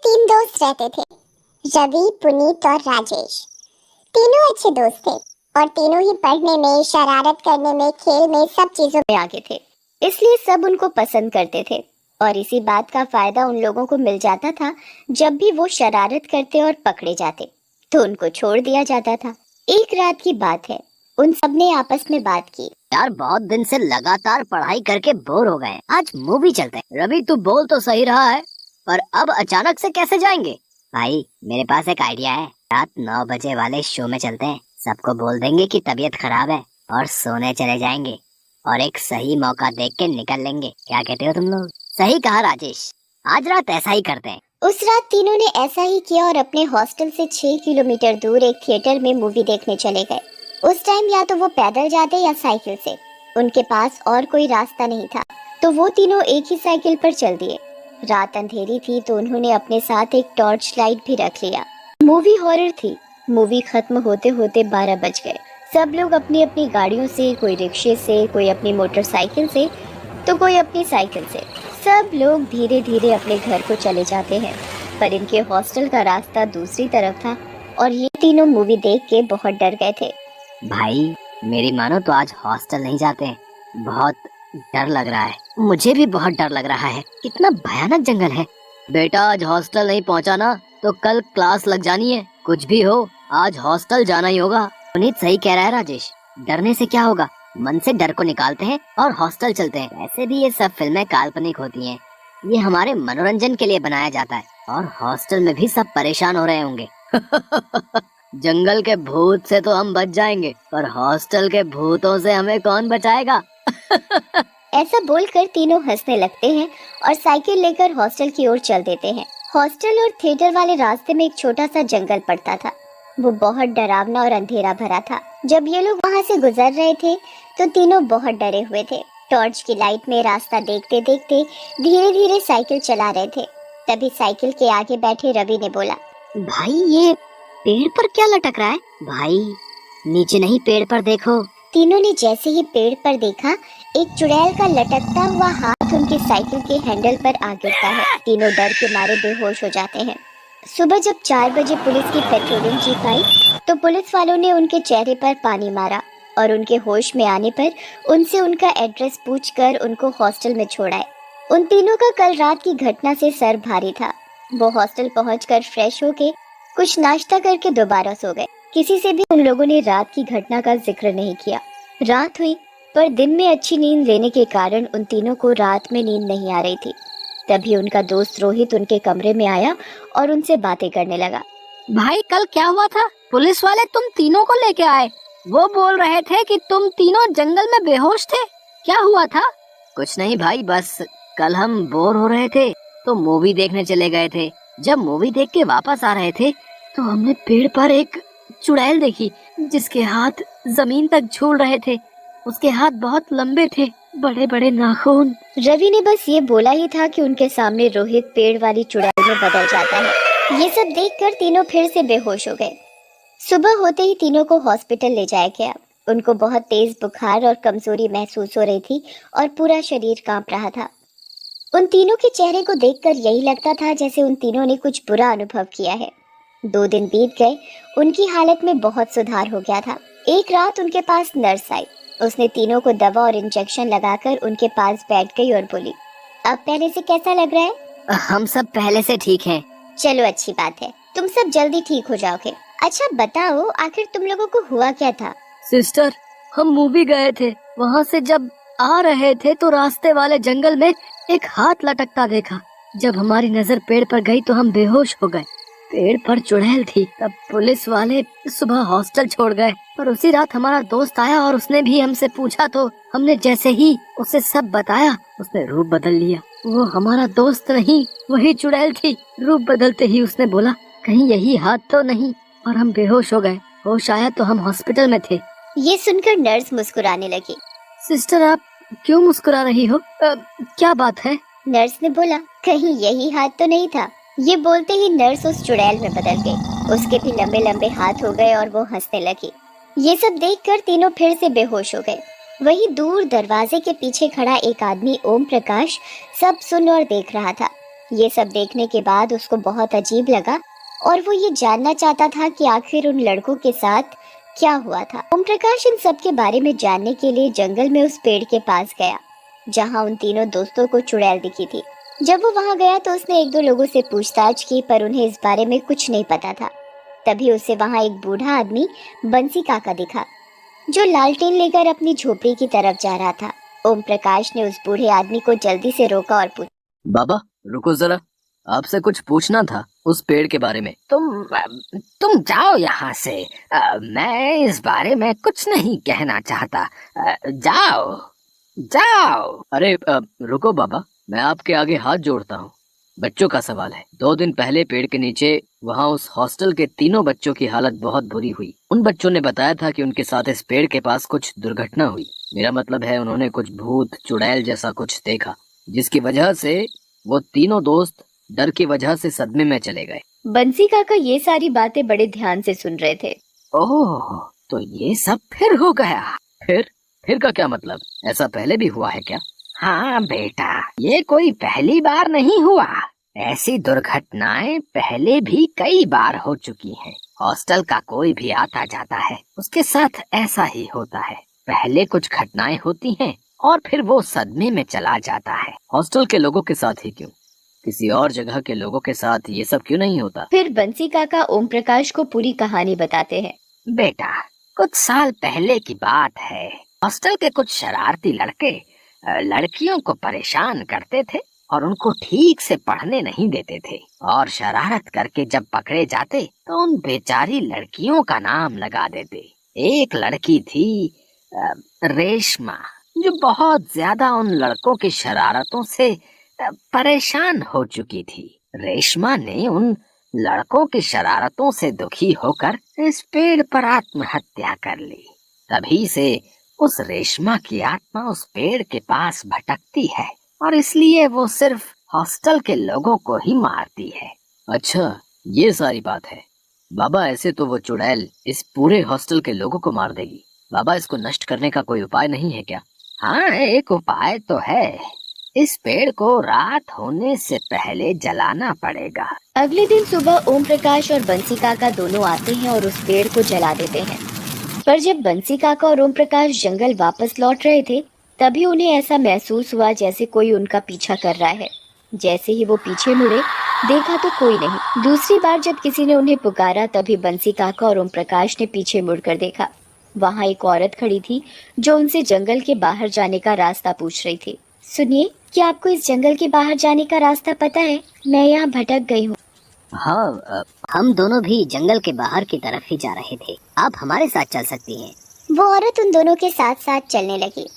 तीन दोस्त रहते थे, रवि, पुनीत और राजेश। तीनों अच्छे दोस्त थे और तीनों ही पढ़ने में, शरारत करने में, खेल में, सब चीजों में आगे थे। इसलिए सब उनको पसंद करते थे और इसी बात का फायदा उन लोगों को मिल जाता था। जब भी वो शरारत करते और पकड़े जाते तो उनको छोड़ दिया जाता था। एक रात की बात है, उन सब ने आपस में बात की। यार बहुत दिन से लगातार पढ़ाई करके बोर हो गए, आज मूवी चलते हैं। रवि तू बोल तो सही रहा है, पर अब अचानक से कैसे जाएंगे? भाई मेरे पास एक आइडिया है, रात 9 बजे वाले शो में चलते हैं। सबको बोल देंगे कि तबीयत खराब है और सोने चले जाएंगे और एक सही मौका देख के निकल लेंगे। क्या कहते हो तुम लोग? सही कहा राजेश, आज रात ऐसा ही करते हैं। उस रात तीनों ने ऐसा ही किया और अपने हॉस्टल से 6 किलोमीटर दूर एक थिएटर में मूवी देखने चले गए। उस टाइम या तो वो पैदल जाते या साइकिल से, उनके पास और कोई रास्ता नहीं था, तो वो तीनों एक ही साइकिल पर चल दिए। रात अंधेरी थी तो उन्होंने अपने साथ एक टॉर्च लाइट भी रख लिया। मूवी हॉरर थी। मूवी खत्म होते होते 12 बज गए। सब लोग अपनी अपनी गाड़ियों से, कोई रिक्शे से, कोई अपनी मोटरसाइकिल से, तो कोई अपनी साइकिल से, सब लोग धीरे धीरे अपने घर को चले जाते हैं। पर इनके हॉस्टल का रास्ता दूसरी तरफ था और ये तीनों मूवी देख के बहुत डर गए थे। भाई मेरी मानो तो आज हॉस्टल नहीं जाते हैं, बहुत डर लग रहा है। मुझे भी बहुत डर लग रहा है, कितना भयानक जंगल है। बेटा आज हॉस्टल नहीं पहुंचा ना तो कल क्लास लग जानी है। कुछ भी हो आज हॉस्टल जाना ही होगा। पुनीत सही कह रहा है राजेश, डरने से क्या होगा, मन से डर को निकालते हैं और हॉस्टल चलते हैं। वैसे भी ये सब फिल्में काल्पनिक होती हैं, ये हमारे मनोरंजन के लिए बनाया जाता है और हॉस्टल में भी सब परेशान हो रहे होंगे। जंगल के भूत से तो हम बच जाएंगे, पर हॉस्टल के भूतों से हमें कौन बचाएगा? ऐसा बोलकर तीनों हंसने लगते हैं और साइकिल लेकर हॉस्टल की ओर चल देते हैं। हॉस्टल और थिएटर वाले रास्ते में एक छोटा सा जंगल पड़ता था। वो बहुत डरावना और अंधेरा भरा था। जब ये लोग वहाँ से गुजर रहे थे तो तीनों बहुत डरे हुए थे। टॉर्च की लाइट में रास्ता देखते देखते धीरे धीरे साइकिल चला रहे थे। तभी साइकिल के आगे बैठे रवि ने बोला, भाई ये पेड़ पर क्या लटक रहा है? भाई नीचे नहीं, पेड़ पर देखो। तीनों ने जैसे ही पेड़ पर देखा, एक चुड़ैल का लटकता हुआ हाथ उनकी साइकिल के हैंडल पर आ गिरता है। तीनों डर के मारे बेहोश हो जाते हैं। सुबह जब 4 बजे पुलिस की पेट्रोलिंग जीप आई तो पुलिस वालों ने उनके चेहरे पर पानी मारा और उनके होश में आने पर उनसे उनका एड्रेस पूछकर उनको हॉस्टल में छोड़ाए। उन तीनों का कल रात की घटना से सर भारी था। वो हॉस्टल पहुंचकर फ्रेश होके कुछ नाश्ता करके दोबारा सो गए। किसी से भी उन लोगों ने रात की घटना का जिक्र नहीं किया। रात हुई पर दिन में अच्छी नींद लेने के कारण उन तीनों को रात में नींद नहीं आ रही थी। तभी उनका दोस्त रोहित उनके कमरे में आया और उनसे बातें करने लगा। भाई कल क्या हुआ था? पुलिस वाले तुम तीनों को लेके आए। वो बोल रहे थे कि तुम तीनों जंगल में बेहोश थे, क्या हुआ था? कुछ नहीं भाई, बस कल हम बोर हो रहे थे तो मूवी देखने चले गए थे। जब मूवी देख के वापस आ रहे थे तो हमने पेड़ पर एक चुड़ैल देखी जिसके हाथ जमीन तक झूल रहे थे। उसके हाथ बहुत लंबे थे, बड़े बड़े नाखून। रवि ने बस ये बोला ही था कि उनके सामने रोहित पेड़ वाली चुड़ैल में बदल जाता है। ये सब देखकर तीनों फिर से बेहोश हो गए। सुबह होते ही तीनों को हॉस्पिटल ले जाया गया। उनको बहुत तेज बुखार और कमजोरी महसूस हो रही थी और पूरा शरीर कांप रहा था। उन तीनों के चेहरे को देखकर यही लगता था जैसे उन तीनों ने कुछ बुरा अनुभव किया है। 2 दिन बीत गए, उनकी हालत में बहुत सुधार हो गया था। एक रात उनके पास नर्स आई। उसने तीनों को दवा और इंजेक्शन लगाकर उनके पास बैठ गई और बोली, अब पहले से कैसा लग रहा है? हम सब पहले से ठीक हैं। चलो अच्छी बात है, तुम सब जल्दी ठीक हो जाओगे। अच्छा बताओ, आखिर तुम लोगों को हुआ क्या था? सिस्टर, हम मूवी गए थे, वहाँ से जब आ रहे थे तो रास्ते वाले जंगल में एक हाथ लटकता देखा। जब हमारी नजर पेड़ पर गई तो हम बेहोश हो गए। पेड़ पर चुड़ैल थी। तब पुलिस वाले सुबह हॉस्टल छोड़ गए, पर उसी रात हमारा दोस्त आया और उसने भी हमसे पूछा तो हमने जैसे ही उसे सब बताया, उसने रूप बदल लिया। वो हमारा दोस्त नहीं, वही चुड़ैल थी। रूप बदलते ही उसने बोला, कहीं यही हाथ तो नहीं, और हम बेहोश हो गए। होश आया तो हम हॉस्पिटल में थे। ये सुनकर नर्स मुस्कुराने लगी। सिस्टर आप क्यों मुस्कुरा रही हो? क्या बात है? नर्स ने बोला, कहीं यही हाथ तो नहीं था। ये बोलते ही नर्स उस चुड़ैल में बदल गई। उसके भी लंबे लंबे हाथ हो गए और वो हंसने लगी। ये सब देखकर तीनों फिर से बेहोश हो गए। वहीं दूर दरवाजे के पीछे खड़ा एक आदमी ओम प्रकाश सब सुन और देख रहा था। ये सब देखने के बाद उसको बहुत अजीब लगा और वो ये जानना चाहता था कि आखिर उन लड़कों के साथ क्या हुआ था। ओम प्रकाश इन सब के बारे में जानने के लिए जंगल में उस पेड़ के पास गया जहाँ उन तीनों दोस्तों को चुड़ैल दिखी थी। जब वो वहाँ गया तो उसने एक दो लोगों से पूछताछ की, पर उन्हें इस बारे में कुछ नहीं पता था। तभी उसे वहाँ एक बूढ़ा आदमी बंसी काका दिखा जो लालटेन लेकर अपनी झोपड़ी की तरफ जा रहा था। ओम प्रकाश ने उस बूढ़े आदमी को जल्दी से रोका और पूछा, बाबा रुको जरा, आपसे कुछ पूछना था उस पेड़ के बारे में। तुम जाओ यहाँ से। मैं इस बारे में कुछ नहीं कहना चाहता। जाओ जाओ। अरे रुको बाबा, मैं आपके आगे हाथ जोड़ता हूँ। बच्चों का सवाल है। 2 दिन पहले पेड़ के नीचे वहाँ उस हॉस्टल के 3 बच्चों की हालत बहुत बुरी हुई। उन बच्चों ने बताया था कि उनके साथ इस पेड़ के पास कुछ दुर्घटना हुई। मेरा मतलब है उन्होंने कुछ भूत चुड़ैल जैसा कुछ देखा, जिसकी वजह से वो 3 दोस्त डर की वजह से सदमे में चले गए। बंसी काका ये सारी बातें बड़े ध्यान से सुन रहे थे। ओह, तो ये सब फिर हो गया। फिर का क्या मतलब? ऐसा पहले भी हुआ है क्या? हाँ बेटा, ये कोई पहली बार नहीं हुआ। ऐसी दुर्घटनाएं पहले भी कई बार हो चुकी हैं। हॉस्टल का कोई भी आता जाता है, उसके साथ ऐसा ही होता है। पहले कुछ घटनाएं होती हैं और फिर वो सदमे में चला जाता है। हॉस्टल के लोगों के साथ ही क्यों, किसी और जगह के लोगों के साथ ये सब क्यों नहीं होता? फिर बंसी काका ओम प्रकाश को पूरी कहानी बताते हैं। बेटा, कुछ साल पहले की बात है। हॉस्टल के कुछ शरारती लड़के लड़कियों को परेशान करते थे और उनको ठीक से पढ़ने नहीं देते थे, और शरारत करके जब पकड़े जाते तो उन बेचारी लड़कियों का नाम लगा देते। एक लड़की थी रेशमा, जो बहुत ज्यादा उन लड़कों की शरारतों से परेशान हो चुकी थी। रेशमा ने उन लड़कों की शरारतों से दुखी होकर इस पेड़ पर आत्महत्या कर ली। तभी से उस रेशमा की आत्मा उस पेड़ के पास भटकती है और इसलिए वो सिर्फ हॉस्टल के लोगों को ही मारती है। अच्छा, ये सारी बात है। बाबा, ऐसे तो वो चुड़ैल इस पूरे हॉस्टल के लोगों को मार देगी। बाबा, इसको नष्ट करने का कोई उपाय नहीं है क्या? हाँ, एक उपाय तो है। इस पेड़ को रात होने से पहले जलाना पड़ेगा। अगले दिन सुबह ओम प्रकाश और बंसी काका दोनों आते हैं और उस पेड़ को जला देते हैं। पर जब बंसी काका और ओम प्रकाश जंगल वापस लौट रहे थे, तभी उन्हें ऐसा महसूस हुआ जैसे कोई उनका पीछा कर रहा है। जैसे ही वो पीछे मुड़े, देखा तो कोई नहीं। दूसरी बार जब किसी ने उन्हें पुकारा, तभी बंसी काका और ओम प्रकाश ने पीछे मुड़कर देखा। वहाँ एक औरत खड़ी थी जो उनसे जंगल के बाहर जाने का रास्ता पूछ रही थी। सुनिए, क्या आपको इस जंगल के बाहर जाने का रास्ता पता है? मैं यहाँ भटक गई हूँ। हाँ, हम दोनों भी जंगल के बाहर की तरफ ही जा रहे थे। आप हमारे साथ चल सकती हैं। वो औरत उन दोनों के साथ साथ चलने लगी।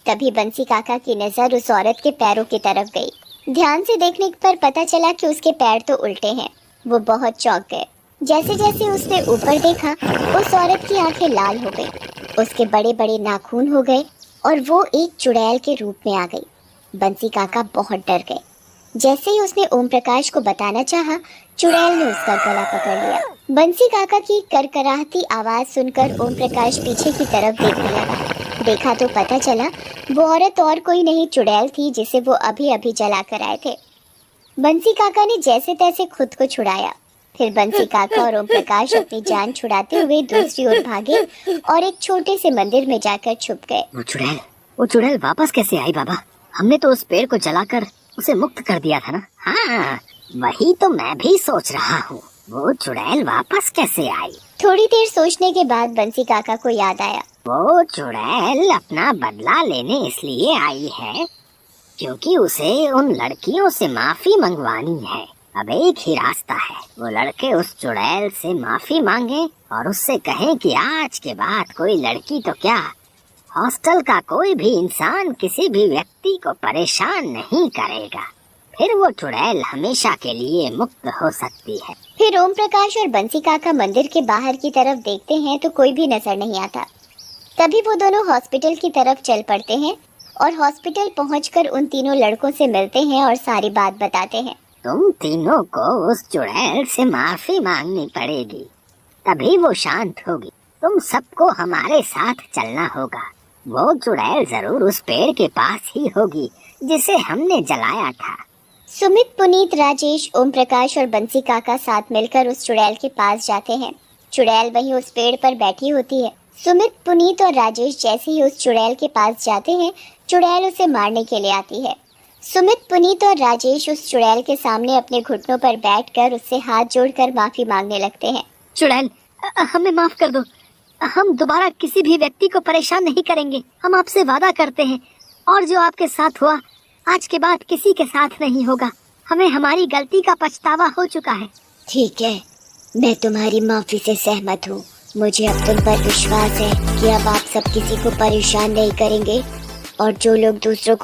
तभी बंसी काका की नजर उस औरत के पैरों की तरफ गई। ध्यान से देखने पर पता चला कि उसके पैर तो उल्टे हैं। वो बहुत चौंक गए। जैसे जैसे उसने ऊपर देखा, उस औरत की आंखें लाल हो गई, उसके बड़े बड़े नाखून हो गए और वो एक चुड़ैल के रूप में आ गई। बंसी काका बहुत डर गए। जैसे ही उसने ओम प्रकाश को बताना चाहा, चुड़ैल ने उसका गला पकड़ लिया। बंसी काका की करकराहती आवाज सुनकर ओम प्रकाश पीछे की तरफ देखने लगा। देखा तो पता चला वो औरत और कोई नहीं, चुड़ैल थी जिसे वो अभी अभी जला कर आए थे। बंसी काका ने जैसे तैसे खुद को छुड़ाया। फिर बंसी काका और ओम प्रकाश अपनी जान छुड़ाते हुए दूसरी ओर भागे और एक छोटे से मंदिर में जाकर छुप गए। वो चुड़ैल वापस कैसे आई बाबा? हमने तो उस पेड़ को जलाकर उसे मुक्त कर दिया था ना। हाँ, वही तो मैं भी सोच रहा हूँ। वो चुड़ैल वापस कैसे आई? थोड़ी देर सोचने के बाद बंसी काका को याद आया। वो चुड़ैल अपना बदला लेने इसलिए आई है क्योंकि उसे उन लड़कियों से माफी मंगवानी है। अब एक ही रास्ता है, वो लड़के उस चुड़ैल से माफी मांगे और उससे कहें कि आज के बाद कोई लड़की तो क्या, हॉस्टल का कोई भी इंसान किसी भी व्यक्ति को परेशान नहीं करेगा। फिर वो चुड़ैल हमेशा के लिए मुक्त हो सकती है। फिर ओम प्रकाश और बंसी काका मंदिर के बाहर की तरफ देखते हैं तो कोई भी नजर नहीं आता। तभी वो दोनों हॉस्पिटल की तरफ चल पड़ते हैं और हॉस्पिटल पहुंचकर उन तीनों लड़कों से मिलते हैं और सारी बात बताते हैं। तुम तीनों को उस चुड़ैल से माफी मांगनी पड़ेगी, तभी वो शांत होगी। तुम सबको हमारे साथ चलना होगा। वो चुड़ैल जरूर उस पेड़ के पास ही होगी जिसे हमने जलाया था। सुमित, पुनीत, राजेश, ओम प्रकाश और बंसी काका साथ मिलकर उस चुड़ैल के पास जाते हैं। चुड़ैल वहीं उस पेड़ पर बैठी होती है। सुमित, पुनीत और राजेश जैसे ही उस चुड़ैल के पास जाते हैं, चुड़ैल उसे मारने के लिए आती है। सुमित, पुनीत और राजेश उस चुड़ैल के सामने अपने घुटनों पर बैठकर उससे हाथ जोड़कर माफी मांगने लगते हैं। चुड़ैल, हमें माफ कर दो। हम दोबारा किसी भी व्यक्ति को परेशान नहीं करेंगे। हम आपसे वादा करते हैं, और जो आपके साथ हुआ आज के बाद किसी के साथ नहीं होगा। हमें हमारी गलती का पछतावा हो चुका है। ठीक है, मैं तुम्हारी माफी से सहमत हूँ। मुझे अब तुम पर विश्वास है कि अब आप सब किसी को परेशान नहीं करेंगे, और जो लोग दूसरों को